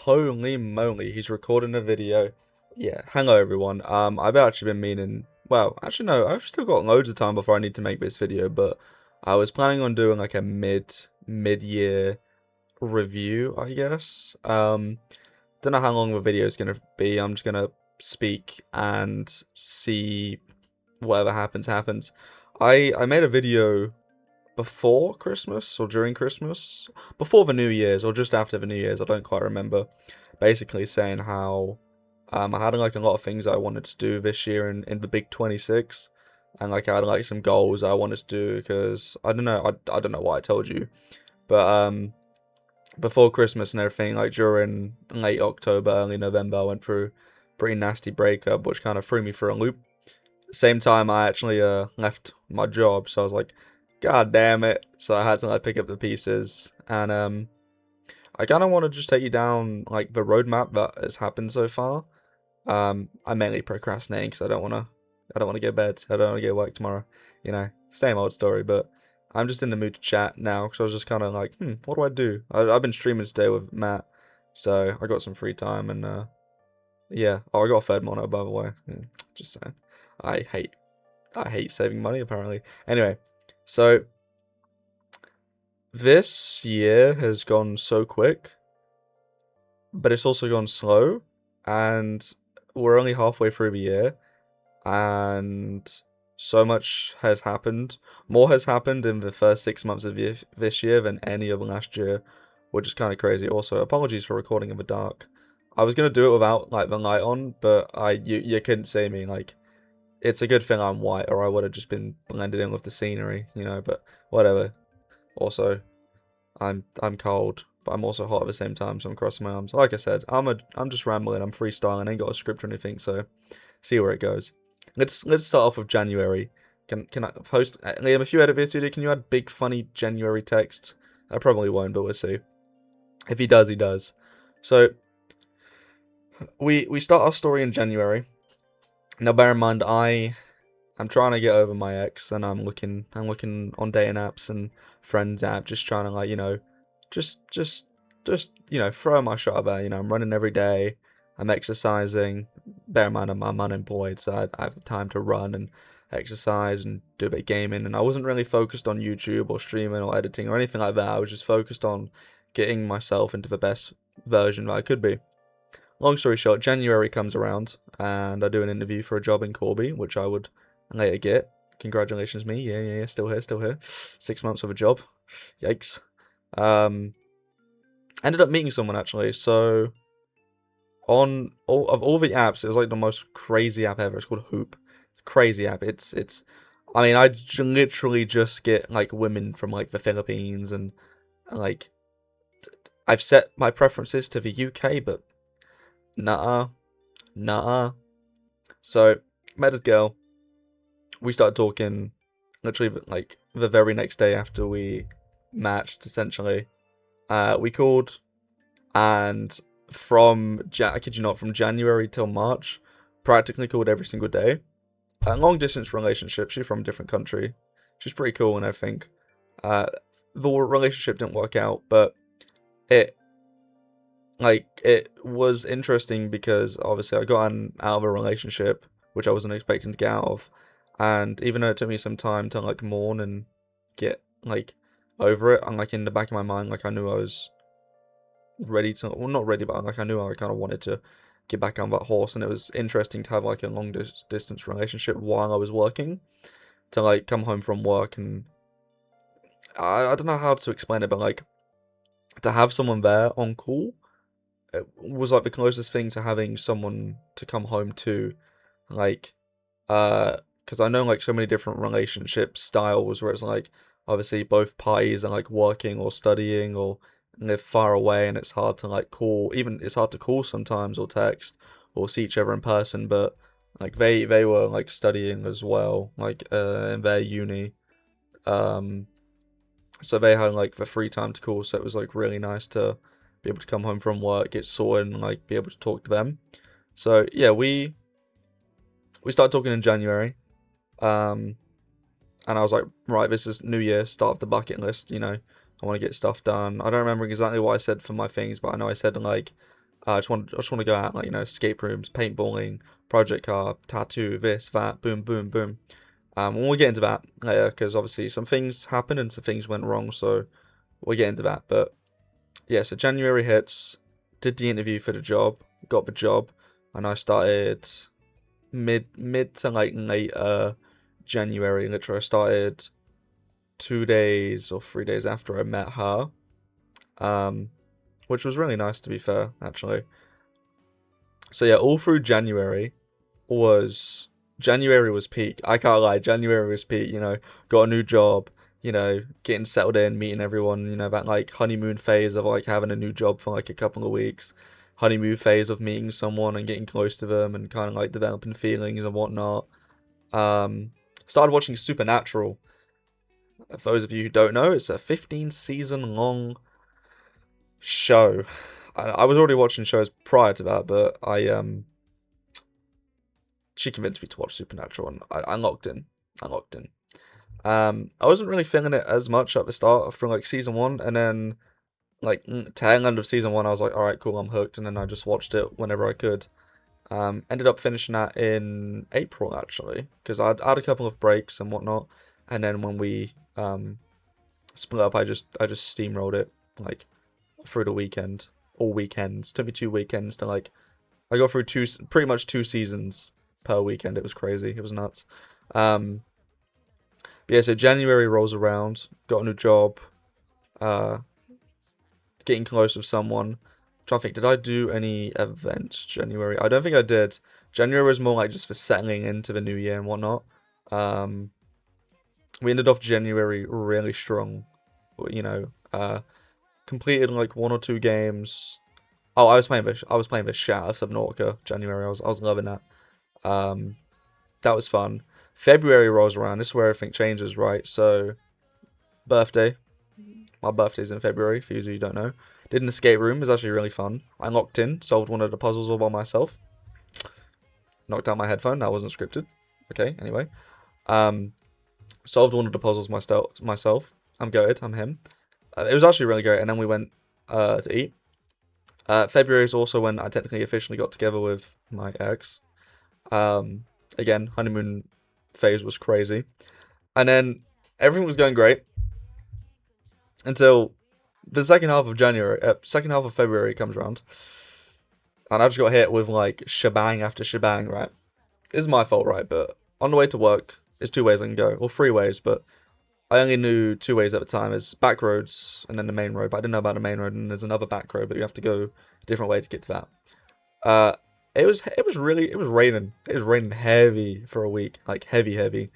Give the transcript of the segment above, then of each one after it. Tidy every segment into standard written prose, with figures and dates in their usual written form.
Holy moly, he's recording a video. Yeah, hello everyone. I've actually been meaning, well, actually no, I've still got loads of time before I need to make this video, but I was planning on doing like a mid-year review, I guess. Don't know how long the video is gonna be. I'm just gonna speak and see whatever happens. I made a video before Christmas or during Christmas, before the New Year's or just after the New Year's, I don't quite remember. Basically saying how I had like a lot of things I wanted to do this year in the big 26, and like I had like some goals I wanted to do because I don't know, I don't know what I told you, but before Christmas and everything, like during late October, early November, I went through a pretty nasty breakup, which kind of threw me for a loop. Same time, I actually left my job, so I was like, God damn it! So I had to like pick up the pieces, and I kind of want to just take you down like the roadmap that has happened so far. I'm mainly procrastinating because I don't want to go to bed. I don't want to go to work tomorrow. You know, same old story. But I'm just in the mood to chat now because I was just kind of like, what do I do? I've been streaming today with Matt, so I got some free time and yeah. Oh, I got a third mono by the way. Yeah, just saying. I hate I hate saving money apparently. Anyway, so this year has gone so quick, but it's also gone slow, and we're only halfway through the year, and so much has happened. More has happened in the first 6 months of this year than any of last year, which is kind of crazy. Also, apologies for recording in the dark. I was gonna do it without like the light on, but you couldn't see me. Like, it's a good thing I'm white, or I would have just been blended in with the scenery, you know. But whatever. Also, I'm cold, but I'm also hot at the same time, so I'm crossing my arms. Like I said, I'm just rambling. I'm freestyling. I ain't got a script or anything, so see where it goes. Let's start off with January. Can I post Liam? If you edit this video, can you add big funny January text? I probably won't, but we'll see. If he does, he does. So we start our story in January. Now bear in mind I'm trying to get over my ex, and I'm looking on dating apps and friends app, just trying to like, just throw my shot about. I'm running every day, I'm exercising. Bear in mind I'm unemployed, so I have the time to run and exercise and do a bit of gaming. And I wasn't really focused on YouTube or streaming or editing or anything like that. I was just focused on getting myself into the best version that I could be. Long story short, January comes around and I do an interview for a job in Corby, which I would later get. Congratulations, me. Yeah, still here, still here. 6 months of a job. Yikes. Um, Ended up meeting someone actually. So on all the apps, it was like the most crazy app ever. It's called Hoop. Crazy app. It's. I mean, literally just get like women from like the Philippines and like I've set my preferences to the UK, but nah, nah. So met this girl. We started talking literally like the very next day after we matched, essentially. We called, and I kid you not, from January till March, practically called every single day. A long distance relationship. She's from a different country. She's pretty cool and everything. Uh, the relationship didn't work out, but it it was interesting because obviously I got out of a relationship which I wasn't expecting to get out of, and even though it took me some time to like mourn and get like over it, and like in the back of my mind, like I knew I was ready to, well, not ready, but like I knew I kind of wanted to get back on that horse. And it was interesting to have like a long distance relationship while I was working, to like come home from work, and I don't know how to explain it, but like to have someone there on call, it was like the closest thing to having someone to come home to, like, because I know like so many different relationship styles where it's like obviously both parties are like working or studying or live far away, and it's hard to like call, even it's hard to call sometimes or text or see each other in person. But like they were like studying as well, like in their uni, um so they had like the free time to call, so it was like really nice to be able to come home from work, get sorted, and like be able to talk to them. So yeah, we started talking in January, um, and I was like, right, this is New Year, start of the bucket list. I want to get stuff done. I don't remember exactly what I said for my things, but I know I said like, I just want to go out, like, you know, escape rooms, paintballing, project car, tattoo, this, that, boom, boom, boom. We'll get into that later, because obviously some things happened and some things went wrong, so we'll get into that. But yeah, so January hits, did the interview for the job, got the job, and I started mid to like late January. Literally, I started 2 days or 3 days after I met her, which was really nice, to be fair, actually. So yeah, all through January was peak. I can't lie, January was peak. You know, got a new job. You know, getting settled in, meeting everyone. You know, that like honeymoon phase of like having a new job for like a couple of weeks. Honeymoon phase of meeting someone and getting close to them and kind of like developing feelings and whatnot. Started watching Supernatural. For those of you who don't know, it's a 15-season long show. I was already watching shows prior to that, but she convinced me to watch Supernatural, and I locked in. I locked in. I wasn't really feeling it as much at the start from like season one, and then like tail end of season one, I was like, all right, cool, I'm hooked, and then I just watched it whenever I could. Ended up finishing that in April actually, because I had a couple of breaks and whatnot, and then when we split up, I just steamrolled it like through the weekend, all weekends. Took me 2 weekends to like, I got through pretty much 2 seasons per weekend. It was crazy. It was nuts. But yeah, so January rolls around, got a new job, getting close with someone. Trying to think, did I do any events January? I don't think I did. January was more like just for settling into the new year and whatnot. We ended off January really strong. You know, completed like 1 or 2 games. Oh, I was playing the shit out of Subnautica January. I was loving that. That was fun. February rolls around. This is where everything changes, right? So, birthday. My birthday's in February, for you who don't know. Did an escape room. It was actually really fun. I locked in, solved one of the puzzles all by myself. Knocked out my headphone. That wasn't scripted. Okay, anyway. Solved one of the puzzles myself. I'm goated. I'm him. It was actually really great. And then we went to eat. February is also when I technically officially got together with my ex. Again, honeymoon phase was crazy. And then everything was going great until the second half of February comes around. And I just got hit with like shebang after shebang, right? It's my fault, right? But on the way to work, there's 2 ways I can go, or 3 ways, but I only knew 2 ways at the time. It's back roads and then the main road, but I didn't know about the main road, and there's another back road, but you have to go a different way to get to that. It was raining. It was raining heavy for a week, like heavy.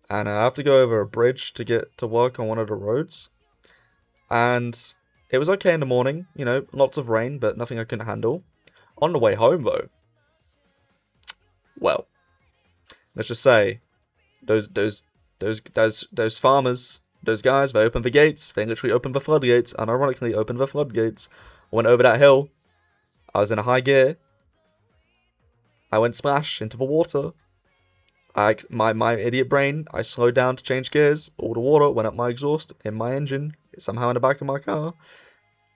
And I have to go over a bridge to get to work on one of the roads. And it was okay in the morning, you know, lots of rain, but nothing I couldn't handle. On the way home though, well, let's just say those farmers, those guys, they opened the gates. They literally opened the floodgates, and ironically opened the floodgates. I went over that hill. I was in a high gear. I went splash into the water. My idiot brain, I slowed down to change gears. All the water went up my exhaust in my engine, somehow in the back of my car.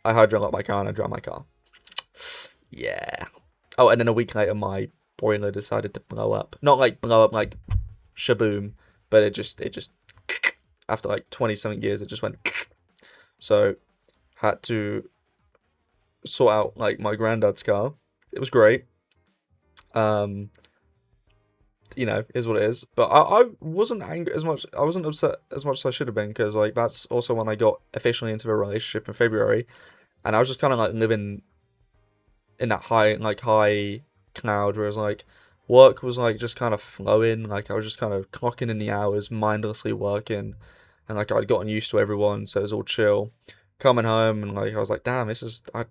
I hydrolocked my car and I drowned my car. Yeah. Oh, and then a week later, my boiler decided to blow up. Not like blow up like shaboom, but it just after like 20-something years, it just went. So had to sort out like my granddad's car. It was great. You know, is what it is. But I wasn't angry as much. I wasn't upset as much as I should have been, because like that's also when I got officially into a relationship in February, and I was just kind of like living in that high cloud where it was like work was like just kind of flowing. Like I was just kind of clocking in the hours, mindlessly working, and like I'd gotten used to everyone, so it was all chill. Coming home and like I was like, damn, I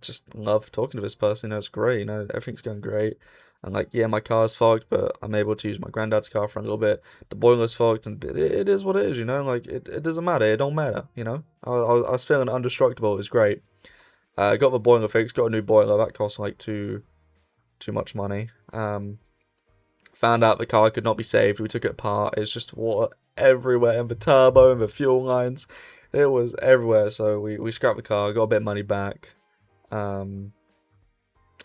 just love talking to this person. You know, it's great. You know, everything's going great. And like, yeah, my car's fogged, but I'm able to use my granddad's car for a little bit. The boiler's fogged, and it is what it is, you know? Like, it doesn't matter. It don't matter, you know? I was feeling indestructible. It was great. Got the boiler fixed, got a new boiler. That cost like too much money. Found out the car could not be saved. We took it apart. It's just water everywhere, and the turbo and the fuel lines. It was everywhere. So we scrapped the car, got a bit of money back.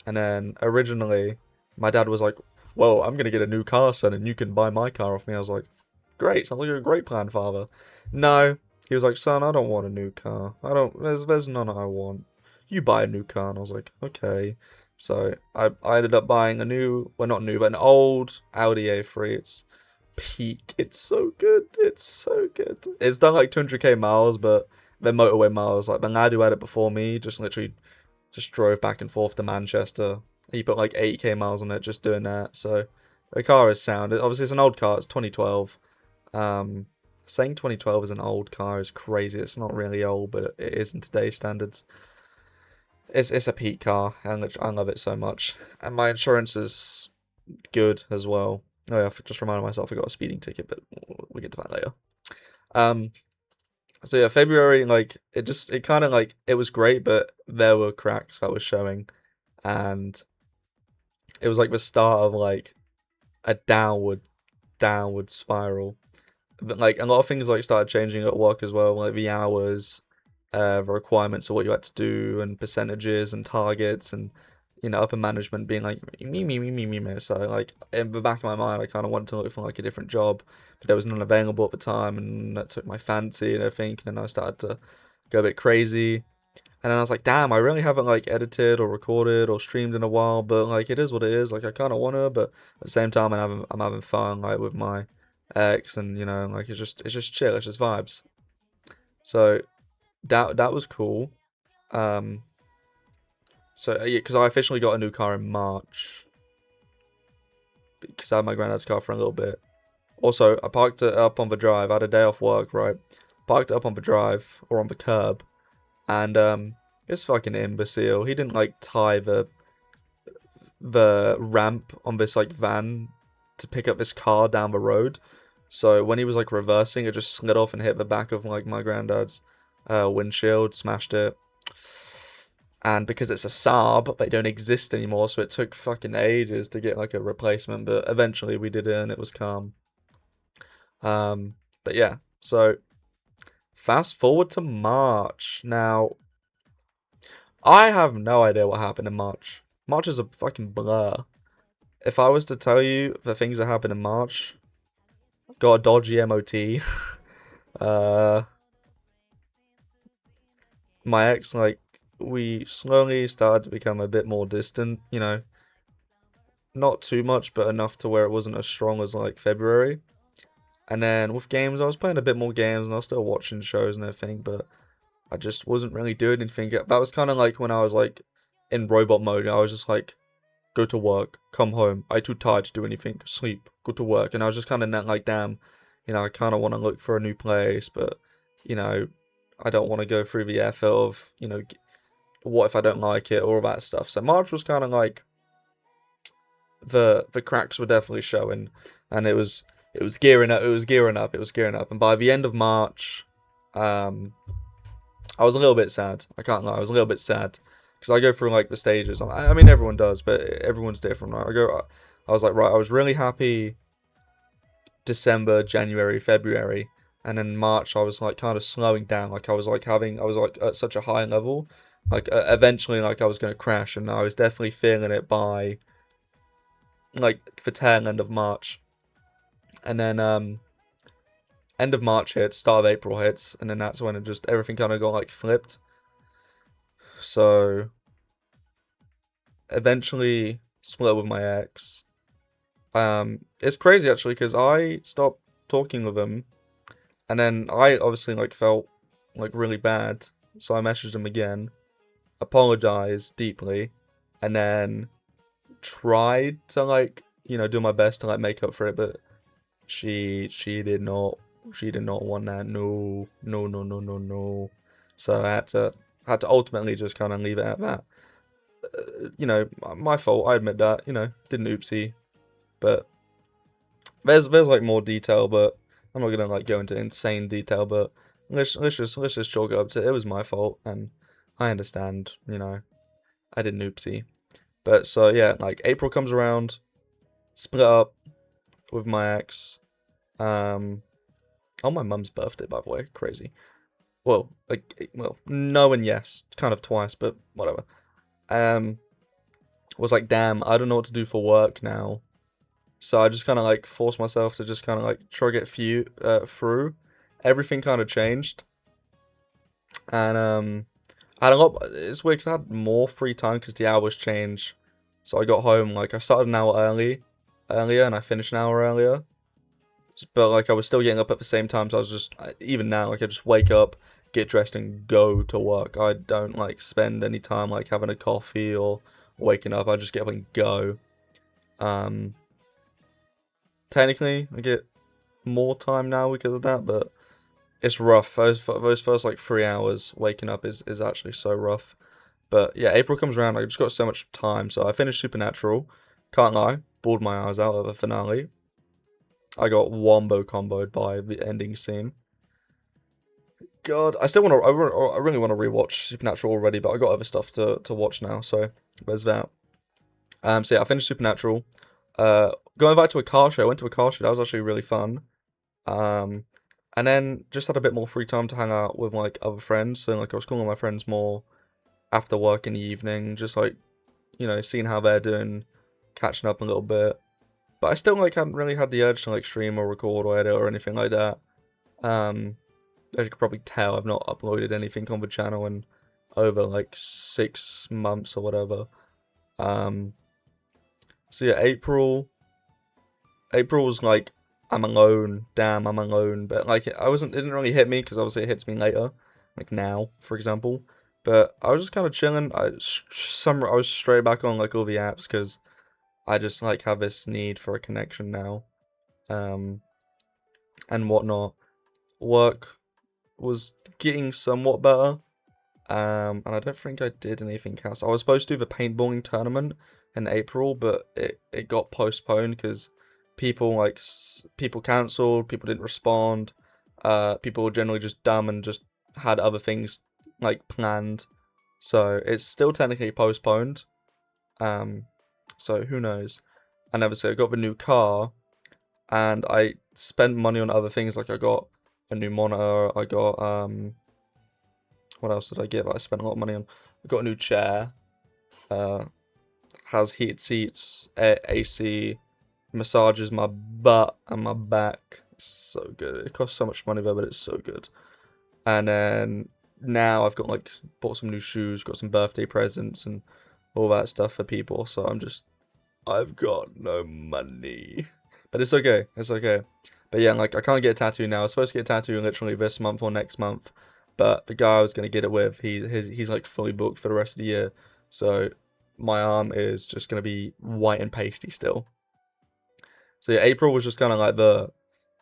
And then originally, my dad was like, "Well, I'm gonna get a new car, son, and you can buy my car off me." I was like, "Great, sounds like a great plan, father." No, he was like, "Son, I don't want a new car. I don't. There's none I want. You buy a new car." And I was like, "Okay." So I ended up buying a new, well, not new, but an old Audi A3. It's peak. It's so good. It's so good. It's done like 200k miles, but they're motorway miles. Like the lad who had it before me just literally just drove back and forth to Manchester. He put like 80k miles on it just doing that. So the car is sound. Obviously, it's an old car. It's 2012. Um, Saying 2012 is an old car is crazy. It's not really old, but it is in today's standards. It's a peak car, and I love it so much. And my insurance is good as well. Oh yeah, I just reminded myself I got a speeding ticket, but we'll get to that later. Um, so yeah, February, like it kind of like it was great, but there were cracks that was showing, and it was like the start of like a downward spiral. But like a lot of things like started changing at work as well, like the hours, the requirements of what you had to do, and percentages and targets, and upper management being like me. So like in the back of my mind, I kind of wanted to look for like a different job, but there was none available at the time, and that took my fancy and everything. And then I started to go a bit crazy, and then I was like, damn, I really haven't like edited or recorded or streamed in a while, but like it is what it is. Like I kind of wanna, but at the same time, I'm having fun like with my ex, and like it's just chill, it's just vibes. So that was cool. Um, so yeah, because I officially got a new car in March because I had my granddad's car for a little bit. Also, I parked it up on the drive. I had a day off work, right? Parked it up on the drive or on the curb, and this fucking imbecile. He didn't like tie the ramp on this like van to pick up this car down the road. So when he was like reversing, it just slid off and hit the back of like my granddad's windshield, smashed it. And because it's a Saab, they don't exist anymore, so it took fucking ages to get like a replacement. But eventually we did it, and it was calm. But yeah, so fast forward to March. Now, I have no idea what happened in March. March is a fucking blur. If I was to tell you the things that happened in March, got a dodgy MOT. uh, my ex, like, we slowly started to become a bit more distant, not too much, but enough to where it wasn't as strong as like February. And then with games, I was playing a bit more games, and I was still watching shows and everything, but I just wasn't really doing anything. That was kind of like when I was like in robot mode. I was just like, go to work, come home. I too tired to do anything. Sleep, go to work. And I was just kind of like, damn, I kind of want to look for a new place, but you know, I don't want to go through the effort of, what if I don't like it, all that stuff. So March was kind of like the cracks were definitely showing, and it was gearing up. And by the end of March, um, I was a little bit sad. I can't lie. I was a little bit sad because I go through like the stages. I mean, everyone does, but everyone's different. Right? I was like, right. I was really happy December, January, February, and then March I was like kind of slowing down. Like I was like at such a high level. Like eventually, like I was gonna crash, and I was definitely feeling it by like the tail end of March, and then end of March hits, start of April hits, and then that's when it just everything kind of got like flipped. So eventually split up with my ex. It's crazy actually because I stopped talking with him, and then I obviously like felt like really bad, so I messaged him again, apologized deeply, and then tried to like do my best to like make up for it, but she did not want that. No, no, no, no, no, no. So I had to ultimately just kind of leave it at that. My fault. I admit that. Did an oopsie, but there's like more detail, but I'm not gonna like go into insane detail. But let's just chalk it up to it was my fault, and I understand. I did an oopsie. But so yeah, like April comes around, split up with my ex. Um, on my mum's birthday, by the way, crazy. Well, no and yes, kind of twice, but whatever. Um, was like, damn, I don't know what to do for work now. So I just kind of like forced myself to just kind of like try to get through. Everything kind of changed, and I had a lot. It's weird 'cause I had more free time because the hours changed. So I got home like I started an hour earlier, and I finished an hour earlier. But like I was still getting up at the same time, so I was just even now like I just wake up, get dressed, and go to work. I don't like spend any time like having a coffee or waking up. I just get up and go. Um, Technically I get more time now because of that, but it's rough. Those first like 3 hours waking up is actually so rough. But yeah, April comes around. I just got so much time, so I finished Supernatural. Can't lie, bawled my eyes out of the finale. I got wombo comboed by the ending scene. God, I still want to. I really want to rewatch Supernatural already, but I got other stuff to watch now. So there's that. So yeah, I finished Supernatural. Going back to a car show. I went to a car show. That was actually really fun. Um, and then just had a bit more free time to hang out with like other friends. So like I was calling my friends more after work in the evening, just like seeing how they're doing, catching up a little bit. But I still like hadn't really had the urge to like stream or record or edit or anything like that. Um, as you can probably tell, I've not uploaded anything on the channel in over like 6 months or whatever. So yeah, April was like, I'm alone, damn, I'm alone. But like, it didn't really hit me because obviously it hits me later, like now, for example. But I was just kind of chilling. I was straight back on like all the apps because I just like have this need for a connection now, um, and whatnot. Work was getting somewhat better, and I don't think I did anything else. I was supposed to do the paintballing tournament in April, but it got postponed because people cancelled, people didn't respond, people were generally just dumb and just had other things like planned, so it's still technically postponed. So who knows? And obviously I got the new car, and I spent money on other things. Like I got a new monitor. I got what else did I get? I spent a lot of money on. I got a new chair. Uh, has heated seats, AC, massages my butt and my back. So good. It costs so much money though, but it's so good. And then now I've got like bought some new shoes, got some birthday presents and all that stuff for people. So I've got no money, but it's okay. It's okay. But yeah, like I can't get a tattoo now. I was supposed to get a tattoo literally this month or next month, but the guy I was gonna get it with, he's like fully booked for the rest of the year. So my arm is just gonna be white and pasty still. So yeah, April was just kind of like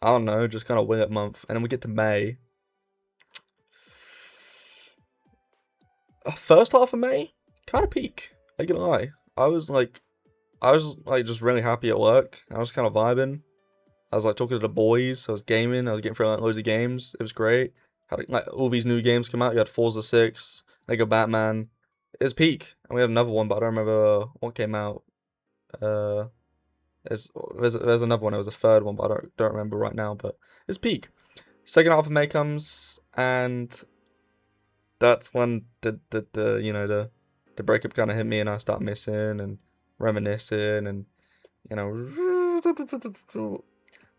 I don't know, just kind of wing it month, and then we get to May. First half of May, kind of peak. I ain't gonna lie. I was like just really happy at work. I was kind of vibing. I was like talking to the boys. I was gaming. I was getting through like loads of games. It was great. Had like all these new games come out. You had Forza 6, Lego Batman. It was peak. And we had another one, but I don't remember what came out. Uh, there's another one. There was a third one, but I don't remember right now. But it's peak. Second half of May comes, and that's when the breakup kind of hit me, and I start missing and reminiscing, and you know,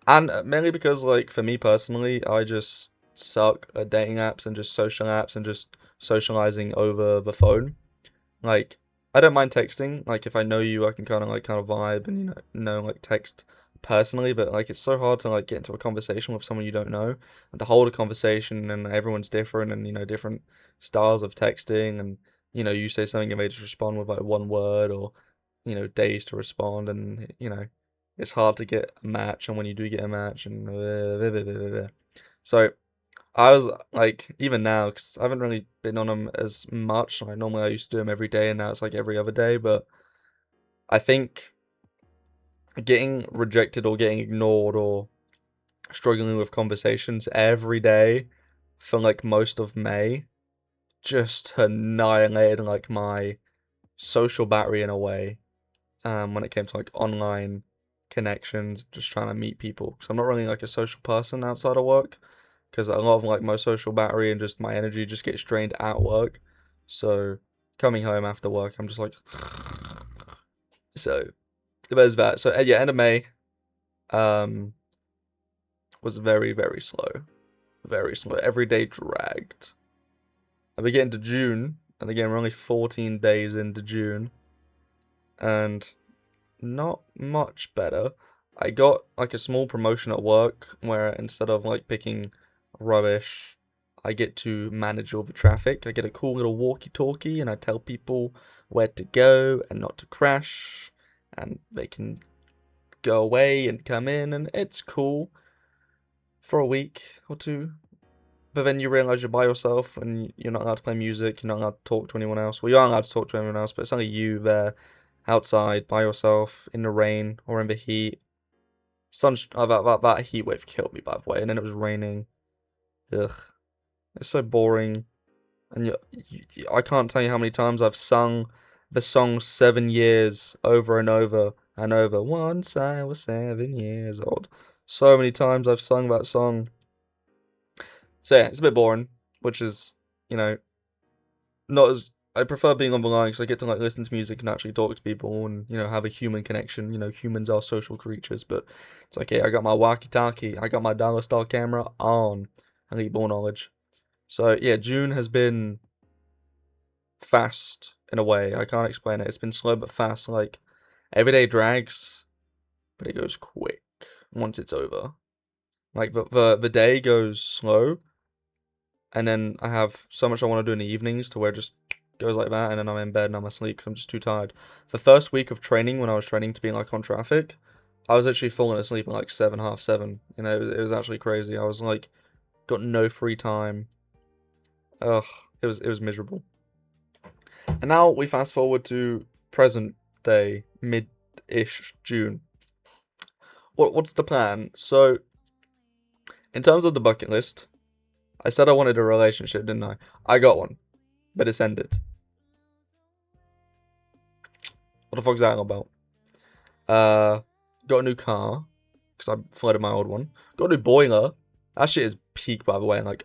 and mainly because like for me personally, I just suck at dating apps and just social apps and just socializing over the phone. Like, I don't mind texting. Like, if I know you, I can kind of vibe and like text personally. But like, it's so hard to like get into a conversation with someone you don't know and to hold a conversation. And everyone's different, and different styles of texting. And you say something and they just respond with like one word, or days to respond. And it's hard to get a match. And when you do get a match, and so I was like, even now, because I haven't really been on them as much. Like, normally I used to do them every day, and now it's like every other day. But I think getting rejected or getting ignored or struggling with conversations every day for like most of May just annihilated like my social battery in a way. When it came to like online connections, just trying to meet people, because I'm not really like a social person outside of work. Because a lot of like my social battery and just my energy just gets drained at work. So coming home after work, I'm just like So there's that. So yeah, end of May um was very, very slow. Very slow. Every day dragged. And we get into June, and again we're only 14 days into June, and not much better. I got like a small promotion at work where instead of like picking rubbish, I get to manage all the traffic. I get a cool little walkie-talkie and I tell people where to go and not to crash, and they can go away and come in, and it's cool for a week or two. But then you realize you're by yourself and you're not allowed to play music, you're not allowed to talk to anyone else. Well, you are allowed to talk to anyone else, but it's only you there outside by yourself in the rain or in the heat. That heat wave killed me, by the way, and then it was raining. Ugh, it's so boring. And I can't tell you how many times I've sung the song 7 years over and over and over. Once I was 7 years old. So many times I've sung that song. So yeah, it's a bit boring, which is, you know, not as I prefer being on the line because I get to like listen to music and actually talk to people and have a human connection. Humans are social creatures, but it's okay. I got my walkie-talkie, I got my dollar store camera on. I need more knowledge. So yeah, June has been fast in a way. I can't explain it. It's been slow but fast. Like every day drags, but it goes quick once it's over. Like the day goes slow, and then I have so much I want to do in the evenings to where it just goes like that, and then I'm in bed and I'm asleep because I'm just too tired. The first week of training, when I was training to be like on traffic, I was actually falling asleep at like 7, half 7. It was actually crazy. I was like, got no free time. Ugh, it was miserable. And now we fast forward to present day, mid-ish June. What's the plan? So, in terms of the bucket list, I said I wanted a relationship, didn't I? I got one, but it's ended. What the fuck's that all about? Got a new car because I flooded my old one. Got a new boiler. That shit is peak, by the way. And like,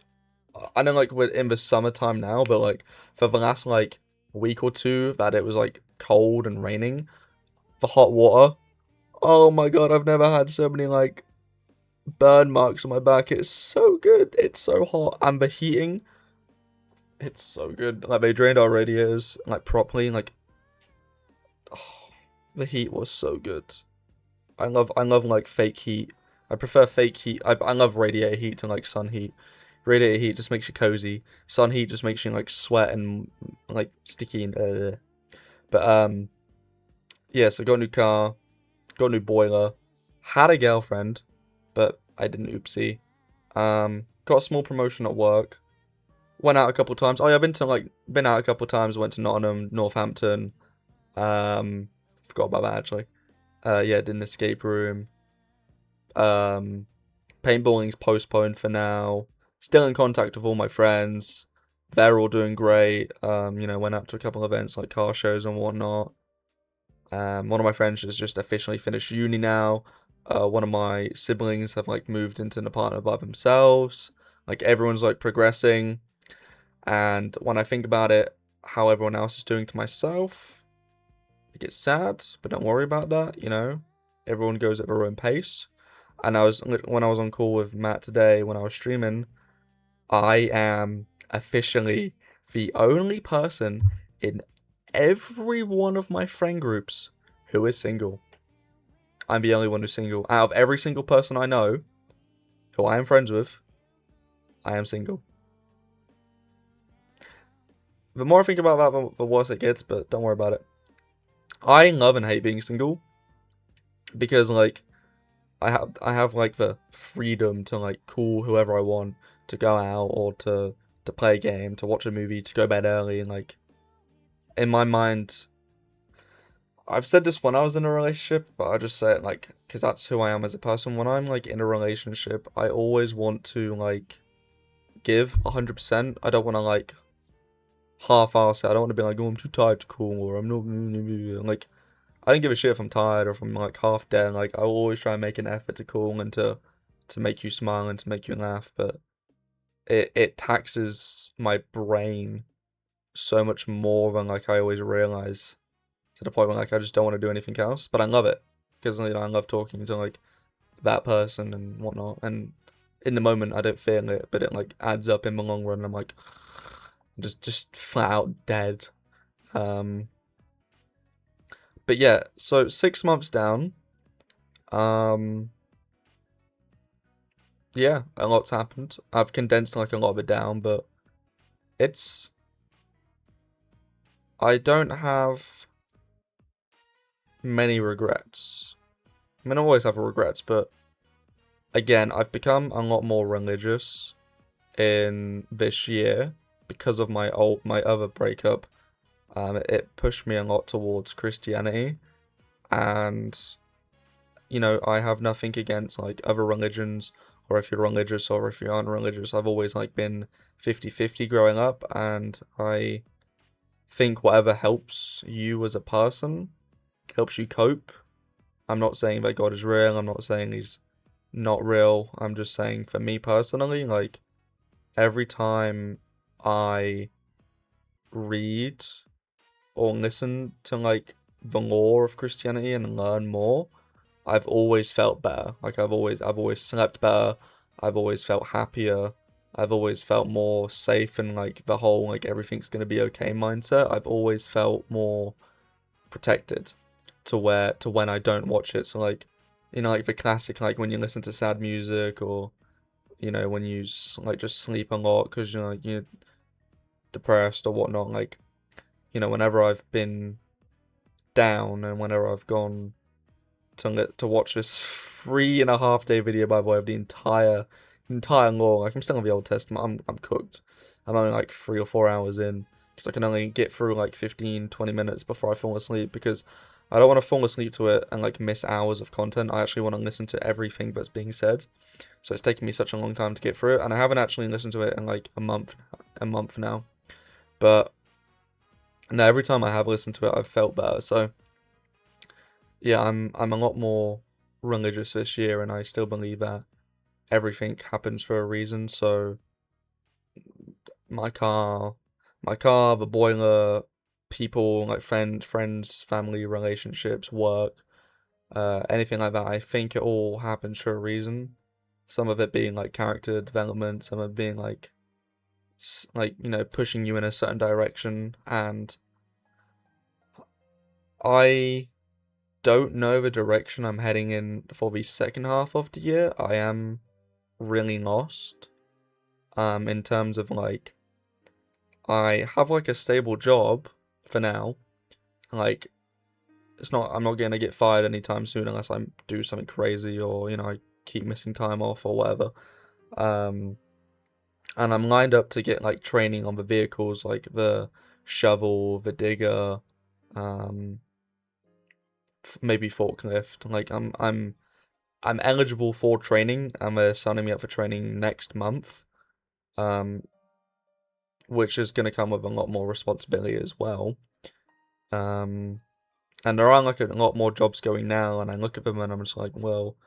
I know like we're in the summertime now, but like for the last like week or two that it was like cold and raining, the hot water. Oh my god, I've never had so many like burn marks on my back. It's so good. It's so hot, and the heating. It's so good. Like they drained our radiators like properly. Like, oh, the heat was so good. I love like fake heat. I prefer fake heat. I love radiator heat to like sun heat. Radiator heat just makes you cozy. Sun heat just makes you like sweat and like sticky and But yeah, so got a new car, got a new boiler, had a girlfriend, but I didn't oopsie. Got a small promotion at work. Went out a couple times. Oh yeah, been out a couple times, went to Nottingham, Northampton. Forgot about that actually. Yeah, did an escape room. Paintballing's postponed for now. Still in contact with all my friends. They're all doing great. Went out to a couple of events like car shows and whatnot. One of my friends has just officially finished uni now. One of my siblings have like moved into an apartment by themselves. Like everyone's like progressing. And when I think about it, how everyone else is doing to myself, I get sad, but don't worry about that. Everyone goes at their own pace. And when I was on call with Matt today, when I was streaming, I am officially the only person in every one of my friend groups who is single. I'm the only one who's single. Out of every single person I know who I am friends with, I am single. The more I think about that, the worse it gets, but don't worry about it. I love and hate being single because like I have like the freedom to like call whoever I want, to go out or to play a game, to watch a movie, to go bed early, and like in my mind, I've said this when I was in a relationship, but I just say it like because that's who I am as a person. When I'm like in a relationship, I always want to like give 100%. I don't want to like half-ass it. I don't want to be like, oh, I'm too tired to call, or I'm not like. I don't give a shit if I'm tired or if I'm like half dead. Like I always try and make an effort to call and to make you smile and to make you laugh, but it taxes my brain so much more than like I always realize. to the point where like I just don't want to do anything else. But I love it because you know I love talking to like that person and whatnot. And in the moment I don't feel it, but it like adds up in the long run. I'm like just flat out dead. Um, but yeah, so 6 months down. Um, yeah, a lot's happened. I've condensed like a lot of it down, but it's I don't have many regrets. I mean, I always have regrets, but again, I've become a lot more religious in this year because of my other breakup. It pushed me a lot towards Christianity, and you know, I have nothing against like other religions, or if you're religious or if you aren't religious. I've always like been 50-50 growing up, and I think whatever helps you as a person helps you cope. I'm not saying that God is real. I'm not saying he's not real. I'm just saying for me personally, like every time I read or listen to like the lore of Christianity and learn more, I've always felt better. Like I've always slept better. I've always felt happier. I've always felt more safe in like the whole like everything's gonna be okay mindset. I've always felt more protected to when I don't watch it. So like, you know, like the classic like when you listen to sad music, or you know when you like just sleep a lot because you're like you're depressed or whatnot. Like, you know, whenever I've been down and whenever I've gone to watch this 3.5 day video, by the way, of the entire law. Like I'm still on the Old Testament. I'm cooked. I'm only like 3 or 4 hours in because I can only get through like 15-20 minutes before I fall asleep, because I don't want to fall asleep to it and like miss hours of content. I actually want to listen to everything that's being said. So it's taking me such a long time to get through it, and I haven't actually listened to it in like a month now. But no, every time I have listened to it, I've felt better. So yeah, I'm a lot more religious this year, and I still believe that everything happens for a reason. So my car, the boiler, people like friends, family, relationships, work, anything like that. I think it all happens for a reason. Some of it being like character development, some of it being like like you know pushing you in a certain direction. And I don't know the direction I'm heading in for the second half of the year. I am really lost. In terms of like, I have like a stable job for now. Like, I'm not gonna get fired anytime soon unless I do something crazy, or you know I keep missing time off or whatever. Um, and I'm lined up to get like training on the vehicles, like the shovel, the digger, um, maybe forklift. Like I'm eligible for training, and they're signing me up for training next month, um, which is going to come with a lot more responsibility as well. Um, and there are like a lot more jobs going now, and I look at them and I'm just like, well,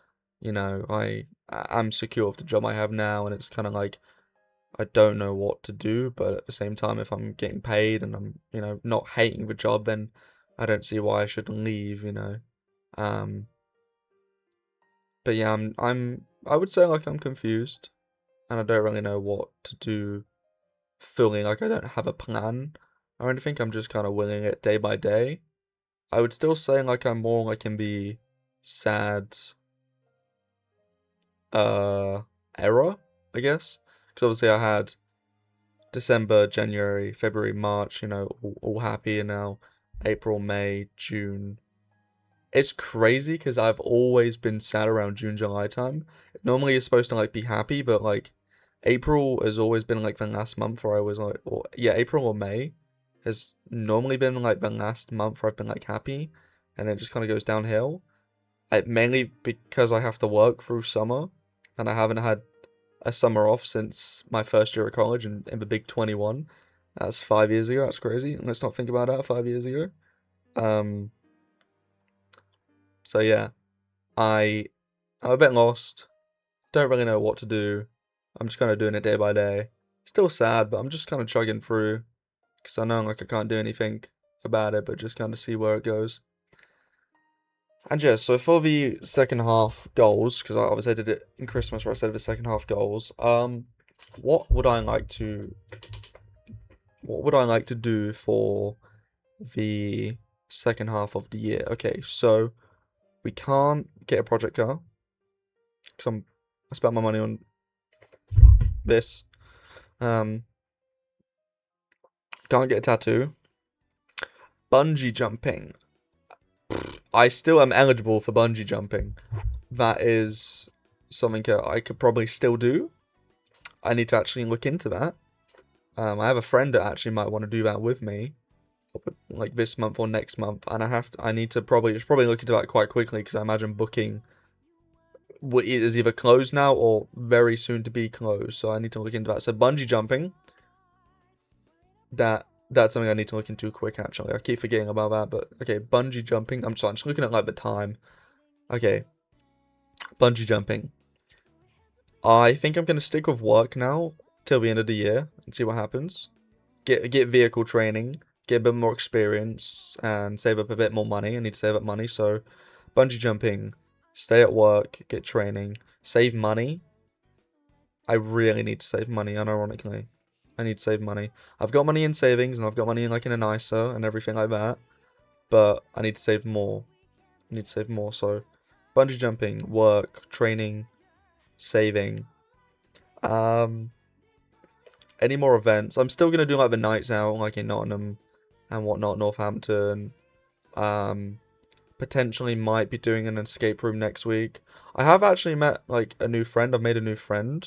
you know, I'm secure with the job I have now, and it's kind of like I don't know what to do, but at the same time, if I'm getting paid and I'm, you know, not hating the job, then I don't see why I should leave, you know. Um, but yeah, I would say like I'm confused, and I don't really know what to do fully. Like I don't have a plan or anything. I'm just kind of willing it day by day. I would still say like I'm more like in the sad uh era, I guess. Because obviously I had December, January, February, March, you know, all happy, and now April, May, June. It's crazy because I've always been sad around June, July time. Normally you're supposed to like be happy, but like April has always been like the last month where I was like, or yeah, April or May has normally been like the last month where I've been like happy, and it just kind of goes downhill. Mainly because I have to work through summer, and I haven't had a summer off since my first year of college in the big 21. That's 5 years ago. That's crazy. Let's not think about that 5 years ago. Um, so yeah, I I'm a bit lost. Don't really know what to do. I'm just kind of doing it day by day. Still sad, but I'm just kind of chugging through because I know like I can't do anything about it, but just kind of see where it goes. And yeah, so for the second half goals, because I obviously did it in Christmas where I said the second half goals, what would I like to do for the second half of the year? Okay, so we can't get a project car because I spent my money on this. Can't get a tattoo. Bungee jumping. I still am eligible for bungee jumping. That is something I could probably still do. I need to actually look into that. I have a friend that actually might want to do that with me, like this month or next month, and I need to probably look into that quite quickly because I imagine booking is either closed now or very soon to be closed. So I need to look into that. So bungee jumping, that's something I need to look into quick. Actually, I keep forgetting about that. But okay, bungee jumping. I'm just looking at like the time. Okay, bungee jumping. I think I'm gonna stick with work now till the end of the year and see what happens. Get vehicle training, get a bit more experience, and save up a bit more money. I need to save up money, so bungee jumping, stay at work, get training, save money. I really need to save money, unironically. I need to save money. I've got money in savings, and I've got money in like in an ISA and everything like that, but I need to save more. I need to save more, so bungee jumping, work, training, saving. Any more events? I'm still gonna do like the nights out, like in Nottingham and whatnot, Northampton. Potentially might be doing an escape room next week. I have actually met like a new friend. I've made a new friend.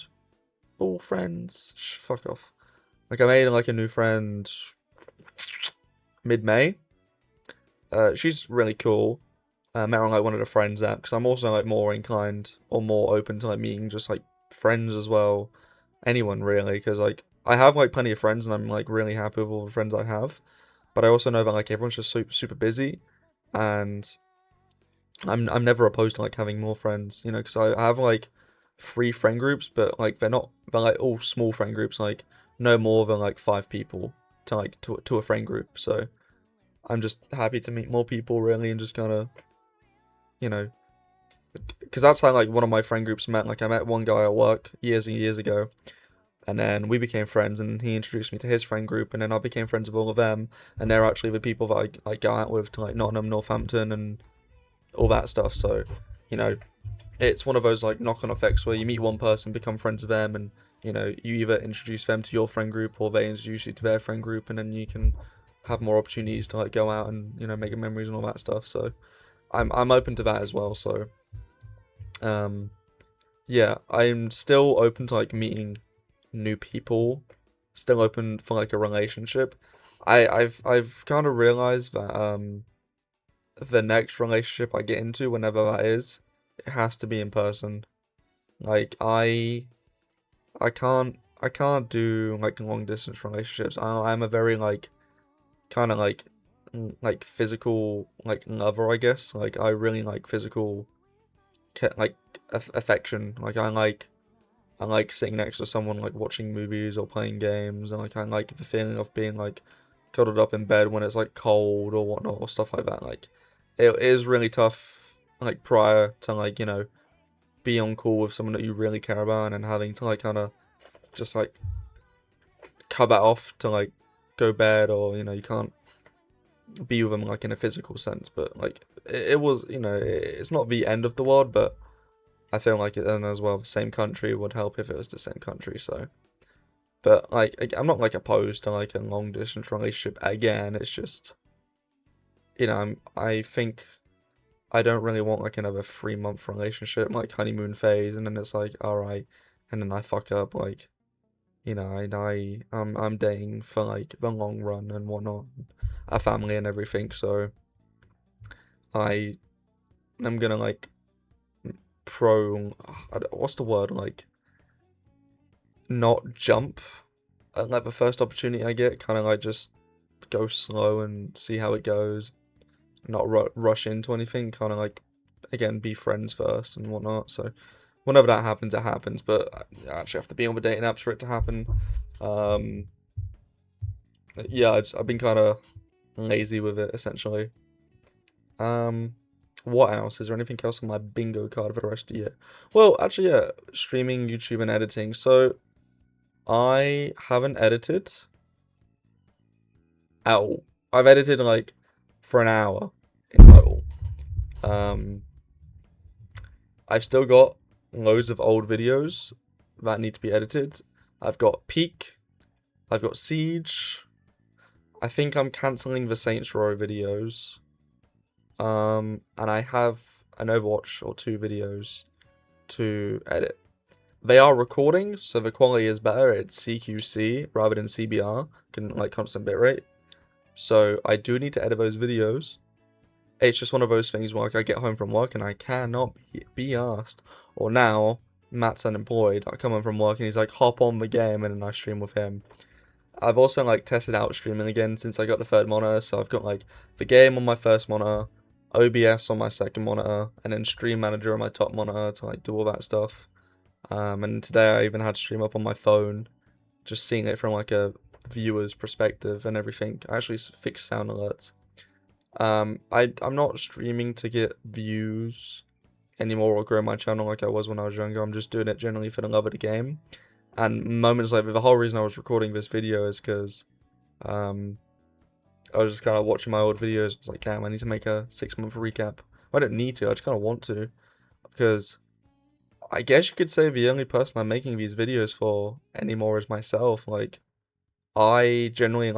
All friends. Fuck off. Like I made like a new friend mid-May. She's really cool. Met her on like one of the friends app because I'm also like more inclined or more open to like meeting just like friends as well. Anyone really, because like I have like plenty of friends and I'm like really happy with all the friends I have. But I also know that like everyone's just super busy, and I'm never opposed to like having more friends, you know, because I have like 3 friend groups, but like they're like all small friend groups, like no more than like 5 people to like to a friend group. So I'm just happy to meet more people really and just kind of, you know, because that's how like one of my friend groups met. Like I met one guy at work years and years ago, and then we became friends, and he introduced me to his friend group, and then I became friends with all of them, and they're actually the people that I go out with to like Nottingham, Northampton, and all that stuff. So, you know, it's one of those like knock-on effects where you meet one person, become friends with them, and you know, you either introduce them to your friend group or they introduce you to their friend group, and then you can have more opportunities to like go out and, you know, make memories and all that stuff. So I'm open to that as well. So yeah, I'm still open to like meeting new people, still open for like a relationship. I've kind of realized that the next relationship I get into, whenever that is, it has to be in person. Like I can't do like long distance relationships. I'm a very like kind of like physical like lover, I guess. Like I really like physical like affection. Like I like sitting next to someone like watching movies or playing games, and like I like the feeling of being like cuddled up in bed when it's like cold or whatnot or stuff like that. Like it is really tough like prior to like, you know, be on call with someone that you really care about and then having to like kind of just like cut that off to like go bed, or you know, you can't be with them like in a physical sense. But like it was, you know, it's not the end of the world, but I feel like it, and as well the same country would help if it was the same country. So but like I'm not like opposed to like a long distance relationship again. It's just, you know, I think I don't really want like another 3 month relationship, like honeymoon phase, and then it's like alright, and then I fuck up. Like, you know, I'm dating for like the long run and whatnot, a family and everything. So I am gonna like what's the word, like not jump at like the first opportunity I get. Kind of like just go slow and see how it goes. Not rush into anything. Kind of like, again, be friends first and whatnot. So whenever that happens, it happens. But I actually have to be on the dating apps for it to happen. Yeah, I've been kind of lazy with it, essentially. What else? Is there anything else on my bingo card for the rest of the year? Well, actually, yeah, streaming, YouTube, and editing. So, I haven't edited at all. I've edited, like, for an hour in total. I've still got loads of old videos that need to be edited. I've got Peak. I've got Siege. I think I'm cancelling the Saints Row videos. And I have an Overwatch or 2 videos to edit. They are recording, so the quality is better. It's CQC rather than CBR, like constant bitrate. So I do need to edit those videos. It's just one of those things where like, I get home from work and I cannot be asked. Or now, Matt's unemployed. I come home from work and he's like, hop on the game, and then I stream with him. I've also like tested out streaming again since I got the 3rd monitor, so I've got like the game on my 1st monitor, OBS on my 2nd monitor, and then Stream Manager on my top monitor to like do all that stuff. And today I even had Stream up on my phone, just seeing it from like a viewer's perspective and everything. I actually fixed sound alerts. I'm not streaming to get views anymore or grow my channel like I was when I was younger. I'm just doing it generally for the love of the game. And moments like the whole reason I was recording this video is because I was just kind of watching my old videos. I was like, damn, I need to make a 6-month recap. I don't need to, I just kind of want to, because I guess you could say the only person I'm making these videos for anymore is myself. Like, I generally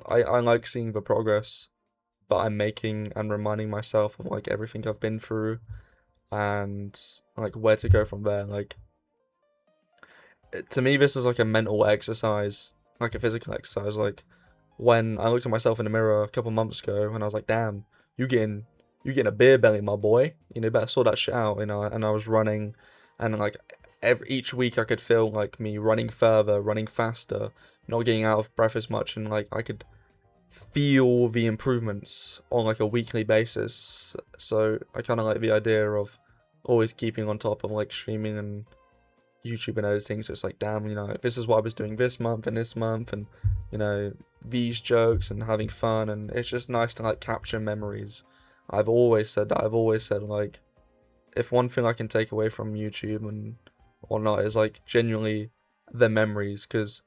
I like seeing the progress that I'm making and reminding myself of like everything I've been through and like where to go from there. Like, to me, this is like a mental exercise, like a physical exercise. Like, when I looked at myself in the mirror a couple months ago and I was like, damn, you getting a beer belly, my boy. You know, better sort that shit out, you know. And I was running, and like each week I could feel like me running further, running faster, not getting out of breath as much, and like I could feel the improvements on like a weekly basis. So I kind of like the idea of always keeping on top of like streaming and YouTube and editing. So it's like, damn, you know, this is what I was doing this month, and you know, these jokes and having fun, and it's just nice to like capture memories. I've always said like, if one thing I can take away from YouTube and or not is like genuinely the memories, because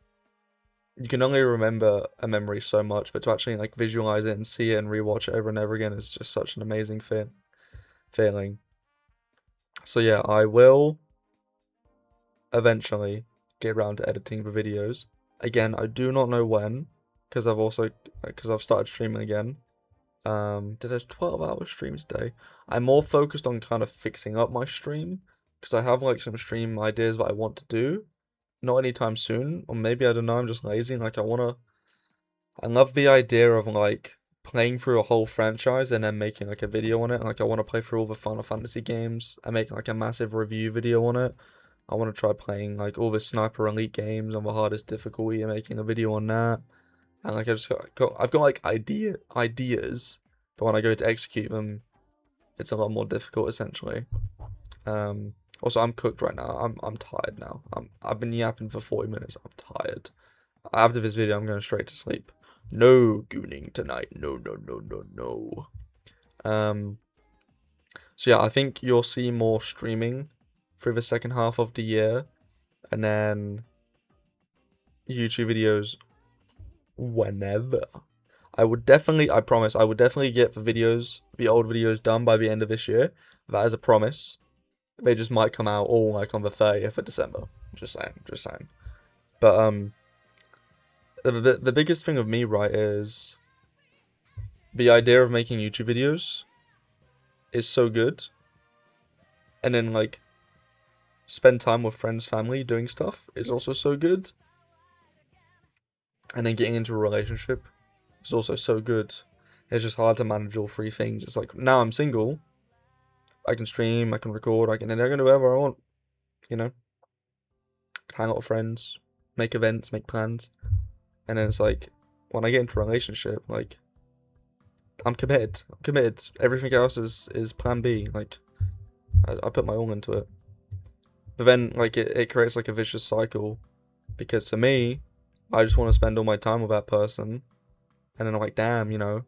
you can only remember a memory so much, but to actually like visualize it and see it and rewatch it over and over again is just such an amazing feeling. So yeah, I will eventually get around to editing the videos. Again, I do not know when, because I've started streaming again. Did a 12-hour stream today. I'm more focused on kind of fixing up my stream, because I have like some stream ideas that I want to do. Not anytime soon, or maybe, I don't know, I'm just lazy. Like, I love the idea of like playing through a whole franchise and then making like a video on it. Like, I want to play through all the Final Fantasy games and make like a massive review video on it. I want to try playing like all the Sniper Elite games on the hardest difficulty and making a video on that. And like, I've got like ideas, but when I go to execute them, it's a lot more difficult, essentially. Also, I'm cooked right now. I'm tired now. I've been yapping for 40 minutes. I'm tired. After this video, I'm going straight to sleep. No gooning tonight. No. So yeah, I think you'll see more streaming through the second half of the year, and then YouTube videos whenever. I promise, I would definitely get the old videos done by the end of this year. That is a promise. They just might come out all like on the 30th of December. Just saying. But the biggest thing of me, right, is the idea of making YouTube videos is so good. And then like spend time with friends, family, doing stuff is also so good. And then getting into a relationship is also so good. It's just hard to manage all 3 things. It's like, now I'm single, I can stream, I can record, and I can do whatever I want, you know? Hang out with friends, make events, make plans. And then it's like, when I get into a relationship, like, I'm committed. Everything else is plan B. Like, I put my all into it. But then, like, it creates, like, a vicious cycle. Because for me, I just want to spend all my time with that person. And then I'm like, damn, you know,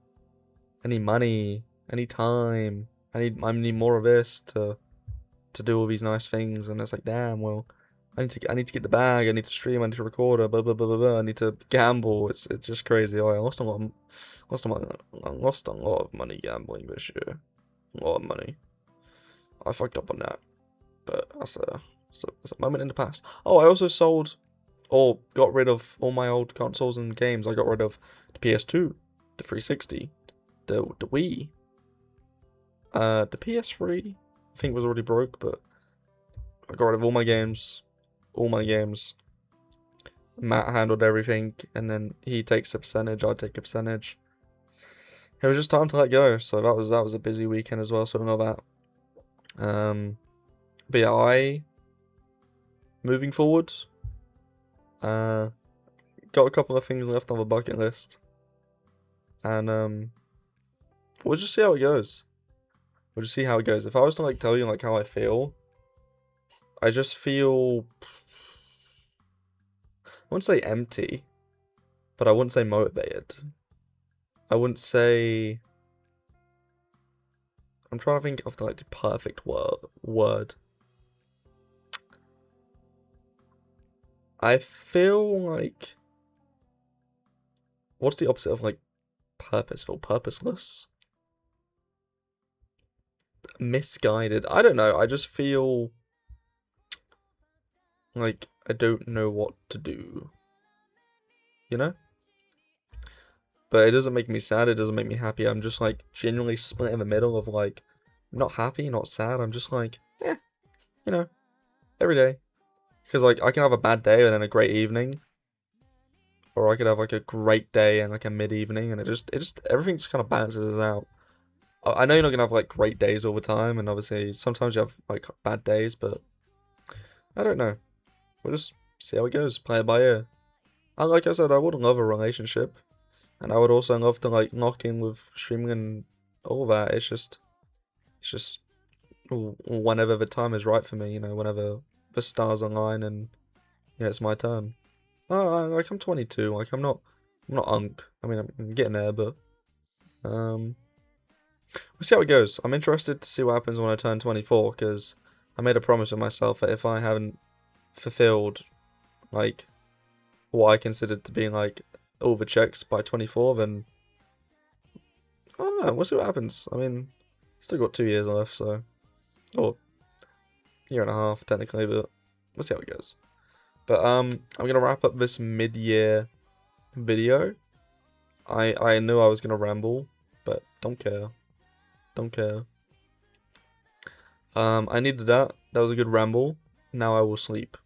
I need money, I need time, I need more of this to do all these nice things. And it's like, damn, well, I need to get the bag, I need to stream, I need to record, blah blah blah blah blah. I need to gamble. It's just crazy. Oh, I lost a lot of money gambling this year. A lot of money. I fucked up on that, but that's a moment in the past. Oh, I also sold or got rid of all my old consoles and games. I got rid of the PS2, the 360, the Wii, the PS3. I think was already broke, but I got rid of all my games. Matt handled everything, and then he takes a percentage, I take a percentage. It was just time to let go, so that was a busy weekend as well, so I don't know that. But yeah, moving forward, got a couple of things left on the bucket list, and we'll just see how it goes. If I was to like tell you like how I feel, I just feel, I wouldn't say empty, but I wouldn't say motivated. I wouldn't say, I'm trying to think of the perfect word. I feel like, what's the opposite of like purposeful? Purposeless? Misguided? I don't know. I just feel like I don't know what to do. You know? But it doesn't make me sad, it doesn't make me happy. I'm just like genuinely split in the middle of like, not happy, not sad. I'm just like, you know, every day. Because like I can have a bad day and then a great evening. Or I could have like a great day and like a mid-evening, and everything just kind of balances out. I know you're not gonna have like great days all the time, and obviously sometimes you have like bad days, but I don't know. We'll just see how it goes, play it by ear. And like I said, I would love a relationship. And I would also love to like knock in with streaming and all that. It's just whenever the time is right for me, you know, whenever the stars align and you know it's my turn. Like I'm 22, like I'm not unk. I mean I'm getting there, but we'll see how it goes. I'm interested to see what happens when I turn 24, because I made a promise with myself that if I haven't fulfilled like what I considered to be like all the checks by 24, then I don't know, we'll see what happens. I mean, still got 2 years left, so, or year and a half technically, but we'll see how it goes. But I'm gonna wrap up this mid-year video. I knew I was gonna ramble, but don't care. I needed that. That was a good ramble. Now I will sleep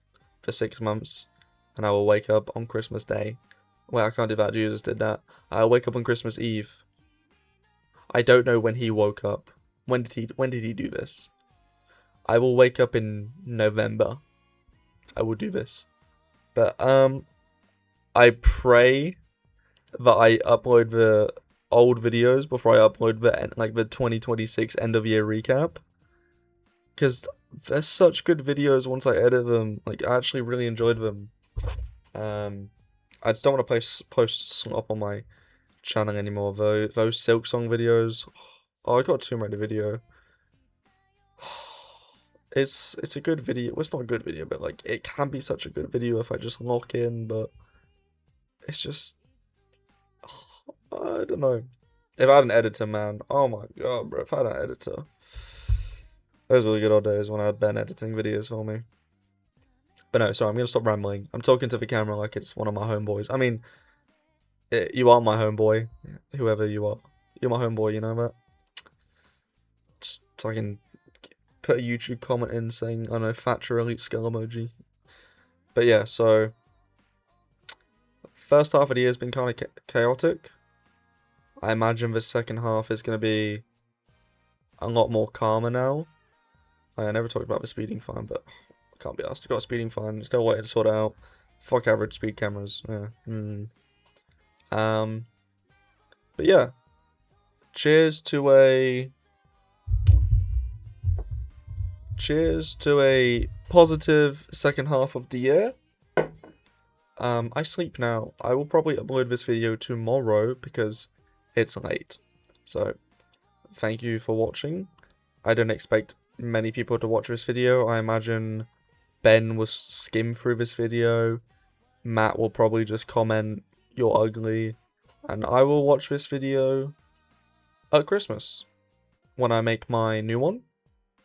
for 6 months, and I will wake up on Christmas Day. Wait, I can't do that. Jesus did that. I'll wake up on Christmas Eve. I don't know when he woke up. When did he do this? I will wake up in November. I will do this. But I pray that I upload the old videos before I upload the 2026 end of year recap. Because they're such good videos once I edit them. Like I actually really enjoyed them. I just don't want to post slop on my channel anymore. Those Silk Song videos. Oh, I got to make the video. It's a good video. Well, it's not a good video, but like it can be such a good video if I just lock in. But it's just, I don't know. If I had an editor, man, oh my god, bro. If I had an editor, those were the good old days when I had Ben editing videos for me. But no, sorry, I'm gonna stop rambling. I'm talking to the camera like it's one of my homeboys. I mean, you are my homeboy, whoever you are. You're my homeboy, you know that? Just so I can put a YouTube comment in saying, I don't know, Thatcher Elite Skull emoji. But yeah, so first half of the year has been kind of chaotic. I imagine the second half is going to be a lot more calmer now. I never talked about the speeding fine, but I can't be asked. I got a speeding fine, still waiting to sort it out. Fuck average speed cameras. Yeah. But yeah. Cheers to a positive second half of the year. I sleep now. I will probably upload this video tomorrow because it's late. So, thank you for watching. I don't expect many people to watch this video. I imagine Ben will skim through this video. Matt will probably just comment, "You're ugly." And I will watch this video at Christmas when I make my new one.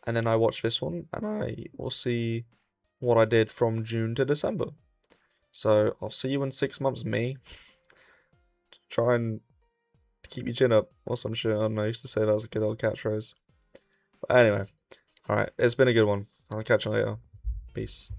And then I watch this one and I will see what I did from June to December. So I'll see you in 6 months, me. Try and keep your chin up or some shit. I don't know, I used to say that was a good old catchphrase. But anyway, alright, it's been a good one. I'll catch you later. Peace.